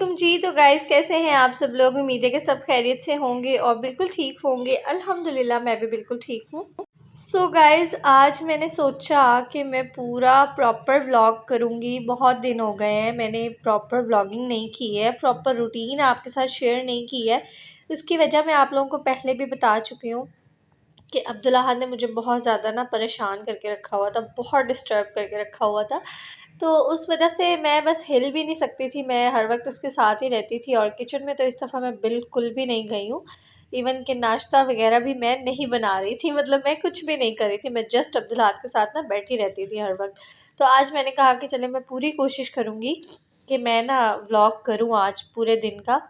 वालेकुम जी। तो गाइस कैसे हैं आप सब लोग? उम्मीद है कि सब खैरियत से होंगे और बिल्कुल ठीक होंगे। अल्हम्दुलिल्लाह मैं भी बिल्कुल ठीक हूँ। सो गाइस आज मैंने सोचा कि मैं पूरा प्रॉपर व्लॉग करूँगी। बहुत दिन हो गए हैं मैंने प्रॉपर व्लॉगिंग नहीं की है, प्रॉपर रूटीन आपके साथ शेयर नहीं की है। उसकी वजह मैं आप लोगों को पहले भी बता चुकी हूँ कि अब्दुल्ला ने मुझे बहुत ज़्यादा ना परेशान करके रखा हुआ था, बहुत डिस्टर्ब करके रखा हुआ था। तो उस वजह से मैं बस हिल भी नहीं सकती थी, मैं हर वक्त उसके साथ ही रहती थी और किचन में तो इस दफ़ा मैं बिल्कुल भी नहीं गई हूँ। इवन कि नाश्ता वगैरह भी मैं नहीं बना रही थी, मतलब मैं कुछ भी नहीं कर रही थी, मैं जस्ट अब्दुल्ला के साथ ना बैठी रहती थी हर वक्त। तो आज मैंने कहा कि चले मैं पूरी कोशिश करूँगी कि मैं ना व्लॉग करूँ आज पूरे दिन का,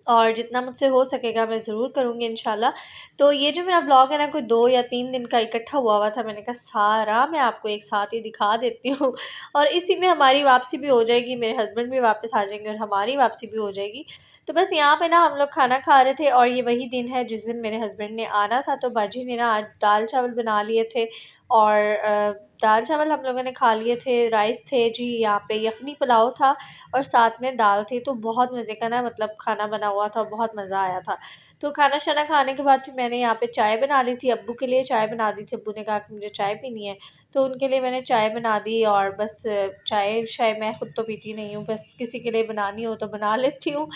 और जितना मुझसे हो सकेगा मैं ज़रूर करूँगी इंशाल्लाह। तो ये जो मेरा व्लॉग है ना, कोई 2 या 3 दिन का इकट्ठा हुआ था। मैंने कहा सारा मैं आपको एक साथ ही दिखा देती हूँ और इसी में हमारी वापसी भी हो जाएगी, मेरे हस्बैंड भी वापस आ जाएंगे और हमारी वापसी भी हो जाएगी। तो बस यहाँ पे ना हम लोग खाना खा रहे थे और ये वही दिन है जिस दिन मेरे हस्बैंड ने आना था। तो बाजी ने ना आज दाल चावल बना लिए थे और दाल चावल हम लोगों ने खा लिए थे, राइस थे जी, यहाँ पे यखनी पुलाव था और साथ में दाल थी। तो बहुत मज़े का ना मतलब खाना बना हुआ था, बहुत मज़ा आया था। तो खाना शाना खाने के बाद फिर मैंने यहाँ पे चाय बना ली थी, अब्बू के लिए चाय बना दी थी। अब्बू ने कहा कि मुझे चाय पीनी है, तो उनके लिए मैंने चाय बना दी। और बस चाय शाय मैं ख़ुद तो पीती नहीं हूँ, बस किसी के लिए बनानी हो तो बना लेती हूँ।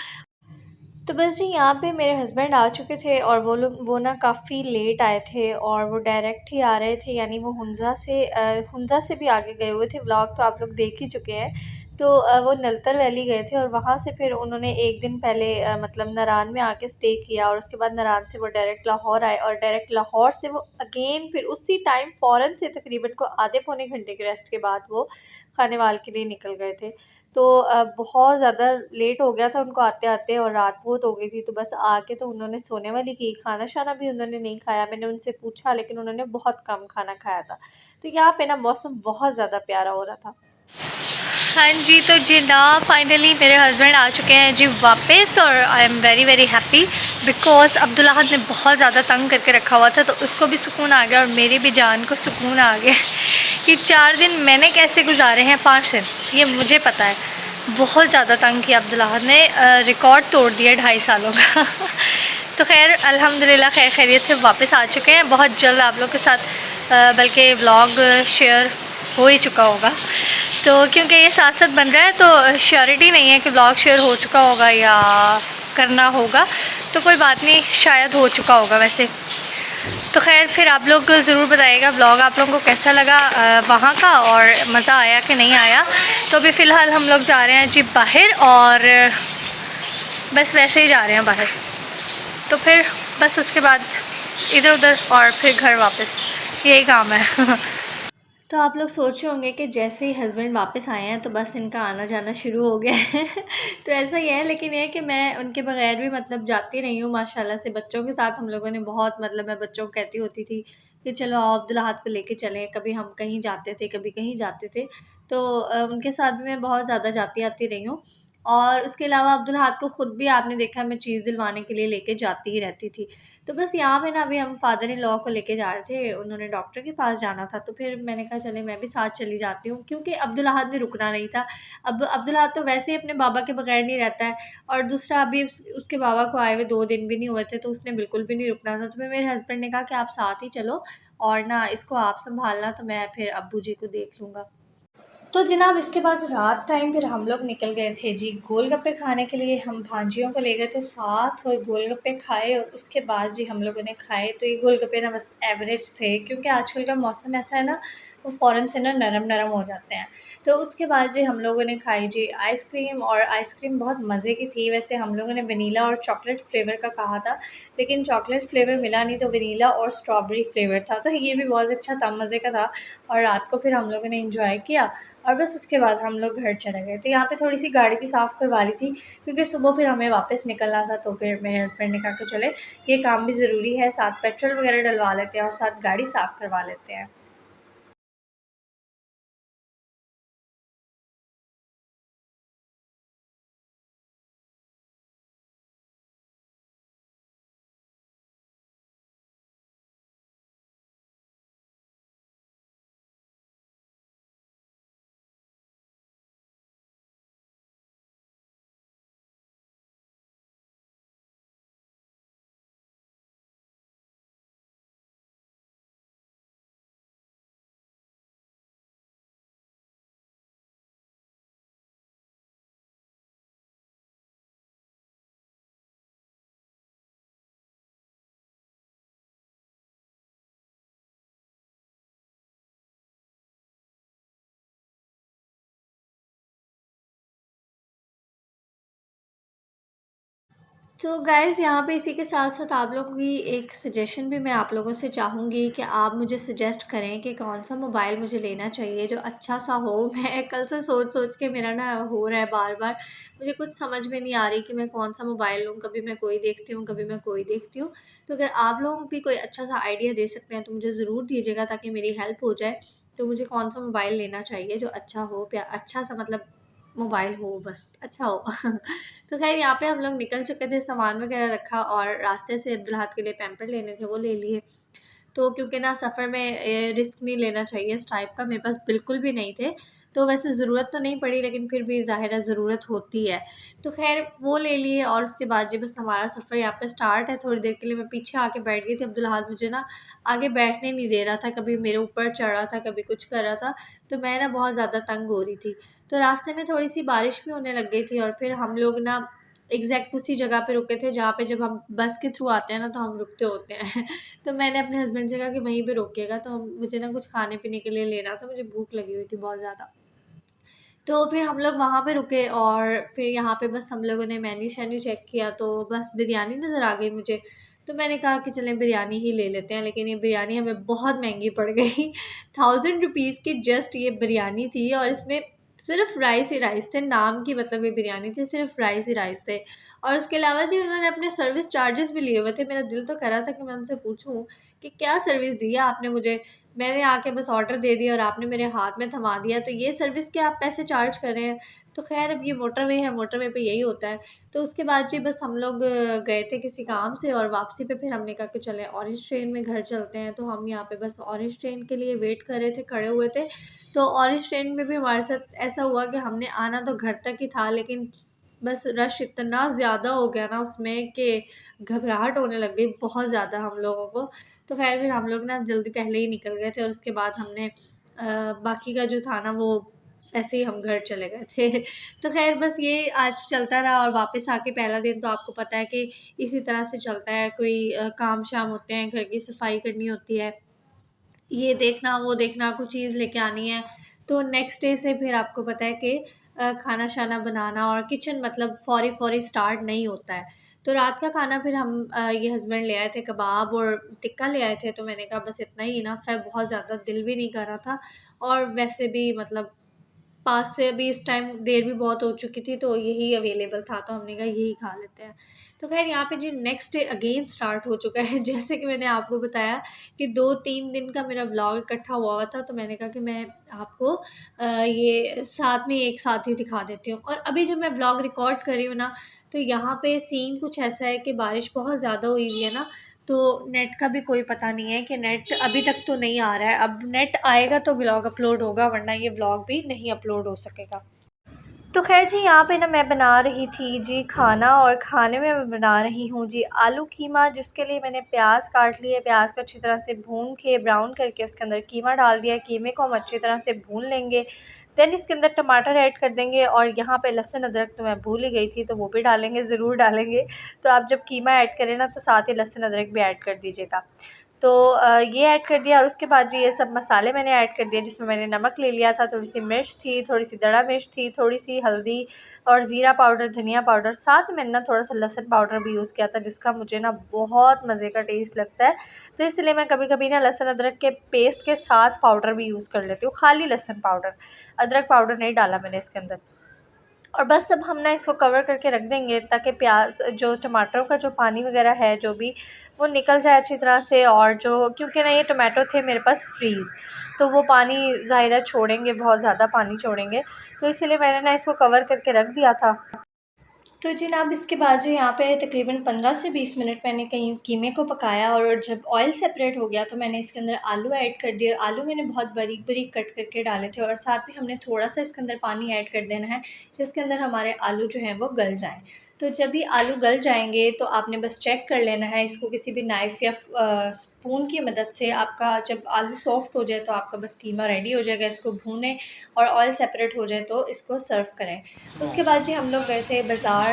तो बस जी यहाँ पे मेरे हस्बैंड आ चुके थे और वो ना काफ़ी लेट आए थे और वो डायरेक्ट ही आ रहे थे, यानी वो हुंज़ा से भी आगे गए हुए थे। व्लॉग तो आप लोग देख ही चुके हैं। तो वो नलतर वैली गए थे और वहाँ से फिर उन्होंने एक दिन पहले मतलब नारान में आके स्टे किया और उसके बाद नारान से वो डायरेक्ट लाहौर आए और डायरेक्ट लाहौर से वो अगेन फिर उसी टाइम फ़ौरन से तकरीबन को आधे पौने घंटे के रेस्ट के बाद वो खानेवाल के लिए निकल गए थे। तो बहुत ज़्यादा लेट हो गया था उनको आते-आते और रात बहुत हो गई थी। तो बस आके तो उन्होंने सोने वाली की, खाना-शाना भी उन्होंने नहीं खाया। मैंने उनसे पूछा लेकिन उन्होंने बहुत कम खाना खाया था। तो यहाँ पे ना मौसम बहुत ज़्यादा प्यारा हो रहा था। हाँ जी, तो जी ना फाइनली मेरे हस्बैंड आ चुके हैं जी वापस और I am very very happy because Abdullah ने बहुत ज़्यादा तंग करके रखा हुआ था। तो उसको भी सुकून आ गया और मेरी भी जान को सुकून आ गया कि 4 दिन मैंने कैसे गुजारे हैं, 5 दिन ये मुझे पता है। बहुत ज़्यादा तंग किया अब्दुल्ला ने, रिकॉर्ड तोड़ दिया 2.5 सालों का तो खैर अल्हम्दुलिल्लाह खैर खैरियत से वापस आ चुके हैं। बहुत जल्द आप लोग के साथ बल्कि व्लॉग शेयर हो ही चुका होगा। तो क्योंकि ये साथ साथ बन रहा है तो श्योरिटी नहीं है कि व्लॉग शेयर हो चुका होगा या करना होगा। तो कोई बात नहीं, शायद हो चुका होगा वैसे। तो खैर फिर आप लोग ज़रूर बताइएगा व्लॉग आप लोगों को कैसा लगा वहाँ का, और मज़ा आया कि नहीं आया। तो अभी फ़िलहाल हम लोग जा रहे हैं जी बाहर और बस वैसे ही जा रहे हैं बाहर। तो फिर बस उसके बाद इधर उधर और फिर घर वापस, यही काम है तो आप लोग सोच रहे होंगे कि जैसे ही हस्बैंड वापस आए हैं तो बस इनका आना जाना शुरू हो गया है तो ऐसा ही है, लेकिन ये है कि मैं उनके बगैर भी मतलब जाती रही हूँ माशाल्लाह से। बच्चों के साथ हम लोगों ने बहुत मतलब मैं बच्चों को कहती होती थी कि चलो आओ अब्दुल्ला को लेके चलें, कभी हम कहीं जाते थे कभी कहीं जाते थे। तो उनके साथ भी मैं बहुत ज़्यादा जाती आती रही हूँ। और उसके अलावा अब्दुल्ला को ख़ुद भी आपने देखा मैं चीज़ दिलवाने के लिए लेके जाती ही रहती थी। तो बस यहाँ पे ना अभी हम फादर इन लॉ को लेके जा रहे थे, उन्होंने डॉक्टर के पास जाना था। तो फिर मैंने कहा चले मैं भी साथ चली जाती हूँ, क्योंकि अब्दुल्ला ने रुकना नहीं था। अब अब्दुल्ला तो वैसे ही अपने बाबा के बगैर नहीं रहता है और दूसरा अभी उसके बाबा को आए हुए 2 दिन भी नहीं हुए थे, तो उसने बिल्कुल भी नहीं रुकना था। तो फिर मेरे हस्बैंड ने कहा कि आप साथ ही चलो और ना इसको आप संभालना, तो मैं फिर अब्बू जी को देख लूँगा। तो जनाब इसके बाद रात टाइम फिर हम लोग निकल गए थे जी गोलगप्पे खाने के लिए। हम भांजियों को ले गए थे साथ और गोलगप्पे खाए और उसके बाद जी हम लोगों ने खाए। तो ये गोलगप्पे ना बस एवरेज थे, क्योंकि आजकल का मौसम ऐसा है ना, वो फ़ौरन से ना नरम नरम हो जाते हैं। तो उसके बाद जी हम लोगों ने खाई जी आइसक्रीम, और आइसक्रीम बहुत मज़े की थी। वैसे हम लोगों ने वनीला और चॉकलेट फ्लेवर का कहा था, लेकिन चॉकलेट फ्लेवर मिला नहीं, तो वनीला और स्ट्रॉबेरी फ्लेवर था। तो ये भी बहुत अच्छा था, मज़े का था। और रात को फिर हम लोगों ने इंजॉय किया और बस उसके बाद हम लोग घर चले गए। तो यहाँ पे थोड़ी-सी गाड़ी भी साफ़ करवा ली थी, क्योंकि सुबह फिर हमें वापस निकलना था। तो फिर मेरे हस्बैंड ने कहा कि चले ये काम भी ज़रूरी है, साथ पेट्रोल वगैरह डलवा लेते हैं और साथ गाड़ी साफ़ करवा लेते हैं। तो गाइज़ यहाँ पे इसी के साथ-साथ आप लोगों की एक सजेशन भी मैं आप लोगों से चाहूँगी कि आप मुझे सजेस्ट करें कि कौन-सा मोबाइल मुझे लेना चाहिए जो अच्छा-सा हो। मैं कल से सोच-सोच के मेरा ना हो रहा है बार-बार, मुझे कुछ समझ में नहीं आ रही कि मैं कौन-सा मोबाइल लूँ, कभी मैं कोई देखती हूँ, कभी मैं कोई देखती हूँ। तो अगर आप लोग भी कोई अच्छा-सा आइडिया दे सकते हैं तो मुझे ज़रूर दीजिएगा ताकि मेरी हेल्प हो जाए। तो मुझे कौन-सा मोबाइल लेना चाहिए जो अच्छा हो, अच्छा-सा मतलब मोबाइल हो बस, अच्छा हो। तो ख़ैर यहाँ पे हम लोग निकल चुके थे, सामान वग़ैरह रखा और रास्ते से अब्दुल के लिए पैम्पर लेने थे, वो ले लिए। तो क्योंकि ना सफ़र में रिस्क नहीं लेना चाहिए इस टाइप का, मेरे पास बिल्कुल भी नहीं थे। तो वैसे ज़रूरत तो नहीं पड़ी लेकिन फिर भी ज़ाहिर है ज़रूरत होती है। तो ख़ैर वो ले लिए और उसके बाद जी बस हमारा सफ़र यहाँ पे स्टार्ट है। थोड़ी देर के लिए मैं पीछे आके बैठ गई थी, अब्दुल मुझे ना आगे बैठने नहीं दे रहा था, कभी मेरे ऊपर चढ़ रहा था, कभी कुछ कर रहा था। तो मैं ना बहुत ज़्यादा तंग हो रही थी। तो रास्ते में थोड़ी-सी बारिश भी होने लग गई थी और फिर हम लोग ना एग्ज़ैक्ट उसी जगह पे रुके थे जहाँ पे जब हम बस के थ्रू आते हैं ना तो हम रुकते होते हैं। तो मैंने अपने हस्बैंड से कहा कि वहीं पे रोकिएगा, तो मुझे ना कुछ खाने-पीने के लिए लेना था, मुझे भूख लगी हुई थी बहुत ज़्यादा। तो फिर हम लोग वहाँ पे रुके और फिर यहाँ पे बस हम लोगों ने मेन्यू-शेन्यू चेक किया तो बस बिरयानी नज़र आ गई मुझे। तो मैंने कहा कि चलें बिरयानी ही ले लेते हैं, लेकिन ये बिरयानी हमें बहुत महँगी पड़ गई। 1000 रुपीज़ की जस्ट ये बिरयानी थी और इसमें सिर्फ़ राइस ही राइस थे, नाम की मतलब ये बिरयानी थी, सिर्फ़ राइस ही राइस थे। और उसके अलावा जी उन्होंने अपने सर्विस चार्जेस भी लिए हुए थे। मेरा दिल तो कर रहा था कि मैं उनसे पूछूँ कि क्या सर्विस दी है आपने मुझे? मैंने आके बस ऑर्डर दे दिया और आपने मेरे हाथ में थमा दिया, तो ये सर्विस के आप पैसे चार्ज कर रहे हैं। तो ख़ैर अब ये मोटरवे है, मोटरवे पे यही होता है। तो उसके बाद जी बस हम लोग गए थे किसी काम से और वापसी पे फिर हमने कहा कि चलें ऑरेंज ट्रेन में घर चलते हैं। तो हम यहाँ पे बस ऑरेंज ट्रेन के लिए वेट कर रहे थे, खड़े हुए थे। तो ऑरेंज ट्रेन में भी हमारे साथ ऐसा हुआ कि हमने आना तो घर तक ही था, लेकिन बस रश इतना ज़्यादा हो गया ना उसमें कि घबराहट होने लग गई बहुत ज़्यादा हम लोगों को। तो ख़ैर फिर हम लोग ना जल्दी पहले ही निकल गए थे और उसके बाद हमने बाकी का जो था ना वो ऐसे ही हम घर चले गए थे। तो ख़ैर बस ये आज चलता रहा और वापस आके पहला दिन तो आपको पता है कि इसी तरह से चलता है, कोई काम-शाम होते हैं, घर की सफाई करनी होती है। ये देखना, वो देखना, कुछ चीज़ लेके आनी है। तो नेक्स्ट डे से फिर आपको पता है कि खाना-शाना बनाना और किचन मतलब फ़ौरी-फ़ौरी स्टार्ट नहीं होता है। तो रात का खाना फिर हम ये हस्बैंड ले आए थे कबाब और टिक्का ले आए थे, तो मैंने कहा बस इतना ही इनफ़ है, बहुत ज़्यादा दिल भी नहीं कर रहा था और वैसे भी मतलब पास से अभी इस टाइम देर भी बहुत हो चुकी थी, तो यही अवेलेबल था, तो हमने कहा यही खा लेते हैं। तो ख़ैर यहाँ पे जी नेक्स्ट डे अगेन स्टार्ट हो चुका है। जैसे कि मैंने आपको बताया कि 2-3 दिन का मेरा व्लॉग इकट्ठा हुआ हुआ था, तो मैंने कहा कि मैं आपको ये साथ में एक साथ ही दिखा देती हूँ। और अभी जब मैं व्लॉग रिकॉर्ड कर रही हूँ ना, तो यहाँ पे सीन कुछ ऐसा है कि बारिश बहुत ज़्यादा हुई हुई है ना, तो नेट का भी कोई पता नहीं है कि नेट अभी तक तो नहीं आ रहा है। अब नेट आएगा तो व्लॉग अपलोड होगा, वरना ये व्लॉग भी नहीं अपलोड हो सकेगा। तो ख़ैर जी यहाँ पे ना मैं बना रही थी जी खाना और खाने में मैं बना रही हूँ जी आलू कीमा, जिसके लिए मैंने प्याज काट लिए। प्याज को अच्छी तरह से भून के ब्राउन करके उसके अंदर कीमा डाल दिया। कीमे को हम अच्छी तरह से भून लेंगे, देन इसके अंदर टमाटर ऐड कर देंगे और यहाँ पे लहसुन अदरक तो मैं भूल ही गई थी, तो वो भी डालेंगे, ज़रूर डालेंगे। तो आप जब कीमा ऐड करें ना तो साथ ही लहसुन अदरक भी ऐड कर दीजिएगा। तो ये ऐड कर दिया और उसके बाद जी ये सब मसाले मैंने ऐड कर दिए, जिसमें मैंने नमक ले लिया था, थोड़ी-सी मिर्च थी, थोड़ी-सी दड़ा मिर्च थी, थोड़ी-सी हल्दी और ज़ीरा पाउडर, धनिया पाउडर, साथ में मैंने ना थोड़ा-सा लहसुन पाउडर भी यूज़ किया था, जिसका मुझे ना बहुत मज़े का टेस्ट लगता है। तो इसलिए मैं कभी-कभी ना लहसुन अदरक के पेस्ट के साथ पाउडर भी यूज़ कर लेती हूँ, खाली लहसुन पाउडर, अदरक पाउडर नहीं डाला मैंने इसके अंदर। और बस अब हम ना इसको कवर करके रख देंगे ताकि प्याज़ जो टमाटरों का जो पानी वगैरह है जो भी, वो निकल जाए अच्छी तरह से। और जो क्योंकि ना ये टमाटो थे मेरे पास फ्रीज़, तो वो पानी ज़ाहिर है छोड़ेंगे, बहुत ज़्यादा पानी छोड़ेंगे, तो इसीलिए मैंने ना इसको कवर करके रख दिया था। तो जनाब इसके बाद जो यहाँ पे तकरीबन 15 से 20 मिनट मैंने कहीं कीमे को पकाया और जब ऑयल सेपरेट हो गया तो मैंने इसके अंदर आलू ऐड कर दिए। आलू मैंने बहुत बारीक-बारीक कट करके डाले थे और साथ में हमने थोड़ा-सा इसके अंदर पानी ऐड कर देना है, जिसके अंदर हमारे आलू जो हैं वो गल जाएँ। तो जब भी आलू गल जाएँगे तो आपने बस चेक कर लेना है इसको किसी भी नाइफ़ या स्पून की मदद से। आपका जब आलू सॉफ्ट हो जाए तो आपका बस कीमा रेडी हो जाएगा। इसको भूनें और ऑयल सेपरेट हो जाए तो इसको सर्व करें। उसके बाद जी हम लोग गए थे बाज़ार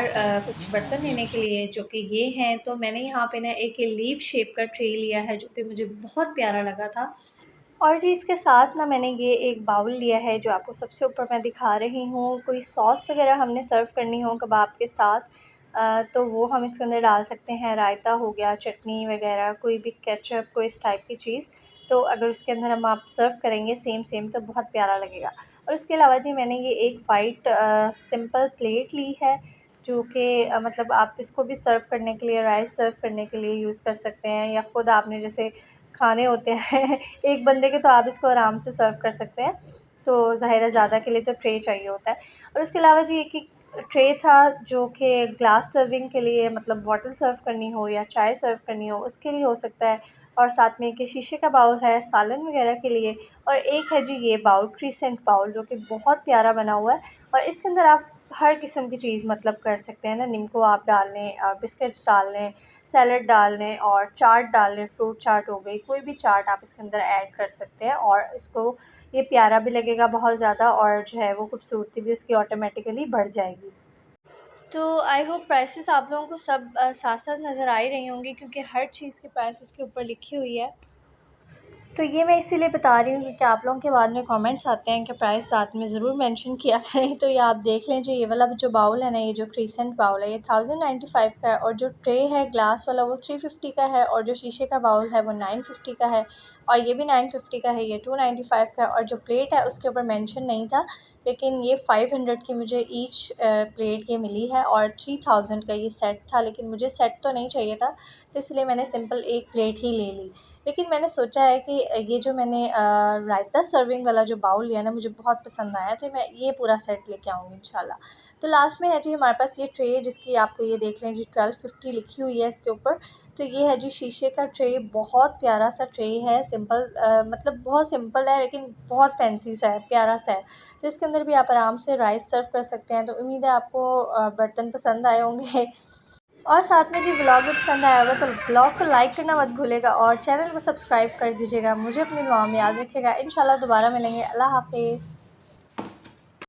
कुछ बर्तन लेने के लिए, जो कि ये हैं। तो मैंने यहाँ पे ना एक लीफ शेप का ट्रे लिया है जो कि मुझे बहुत प्यारा लगा था। और जी इसके साथ ना मैंने ये एक बाउल लिया है जो आपको सबसे ऊपर मैं दिखा रही हूँ। कोई सॉस वग़ैरह हमने सर्व करनी हो कबाब के साथ तो वो हम इसके अंदर डाल सकते हैं। रायता हो गया, चटनी वगैरह, कोई भी केचप, कोई इस टाइप की चीज़, तो अगर उसके अंदर हम आप सर्व करेंगे सेम तो बहुत प्यारा लगेगा। और इसके अलावा जी मैंने ये एक वाइट सिंपल प्लेट ली है, जो कि मतलब आप इसको भी सर्व करने के लिए, राइस सर्व करने के लिए यूज़ कर सकते हैं, या ख़ुद आपने जैसे खाने होते हैं एक बंदे के, तो आप इसको आराम से सर्व कर सकते हैं। तो ज़ाहिर है ज़्यादा के लिए तो ट्रे चाहिए होता है। और उसके अलावा जी एक ट्रे था जो कि ग्लास सर्विंग के लिए, मतलब बॉटल सर्व करनी हो या चाय सर्व करनी हो उसके लिए हो सकता है। और साथ में एक शीशे का बाउल है सालन वगैरह के लिए। और एक है जी ये बाउल, क्रीसेंट बाउल, जो कि बहुत प्यारा बना हुआ है। और इसके अंदर आप हर किस्म की चीज़ मतलब कर सकते हैं ना, निम्को आप डाल लें, बिस्किट्स डाल लें, सैलड डाल लें और चाट डाल लें, फ्रूट चाट हो गई, कोई भी चाट आप इसके अंदर ऐड कर सकते हैं। और इसको ये प्यारा भी लगेगा बहुत ज़्यादा, और जो है वो खूबसूरती भी उसकी ऑटोमेटिकली बढ़ जाएगी। तो आई होप प्राइसेस आप लोगों को सब साथ-साथ नज़र आ ही रही होंगी, क्योंकि हर चीज़ की प्राइस उसके ऊपर लिखी हुई है। तो ये मैं इसीलिए बता रही हूँ क्योंकि आप लोगों के बाद में कमेंट्स आते हैं कि प्राइस साथ में ज़रूर मेंशन किया करें। तो ये आप देख लें, जो ये वाला जो बाउल है ना, ये जो क्रीसेंट बाउल है, ये 1095 का है। और जो ट्रे है ग्लास वाला वो 350 का है। और जो शीशे का बाउल है वो 950 का है। और ये भी 950 का है, ये 295 का है। और जो प्लेट है उसके ऊपर मेंशन नहीं था, लेकिन ये 500 की मुझे ईच प्लेट ये मिली है। और 3000 का ये सेट था, लेकिन मुझे सेट तो नहीं चाहिए था, तो इसलिए मैंने सिंपल एक प्लेट ही ले ली। लेकिन मैंने सोचा है कि ये जो मैंने रायता सर्विंग वाला जो बाउल लिया ना, मुझे बहुत पसंद आया, तो मैं ये पूरा सेट लेके आऊँगी इंशाल्लाह। तो लास्ट में है जी हमारे पास ये ट्रे, जिसकी आपको ये देख लें जी 1250 लिखी हुई है इसके ऊपर। तो ये है जी शीशे का ट्रे, बहुत प्यारा सा ट्रे है, सिंपल मतलब बहुत सिंपल है, लेकिन बहुत फैंसी सा है, प्यारा सा है। तो इसके अंदर भी आप आराम से राइस सर्व कर सकते हैं। तो उम्मीद है आपको बर्तन पसंद आए होंगे। और साथ में जी व्लॉग भी पसंद आया होगा, तो व्लॉग को लाइक करना मत भूलिएगा और चैनल को सब्सक्राइब कर दीजिएगा। मुझे अपनी दुआ में याद रखिएगा। इंशाल्लाह दोबारा मिलेंगे। अल्लाह हाफ़िज़।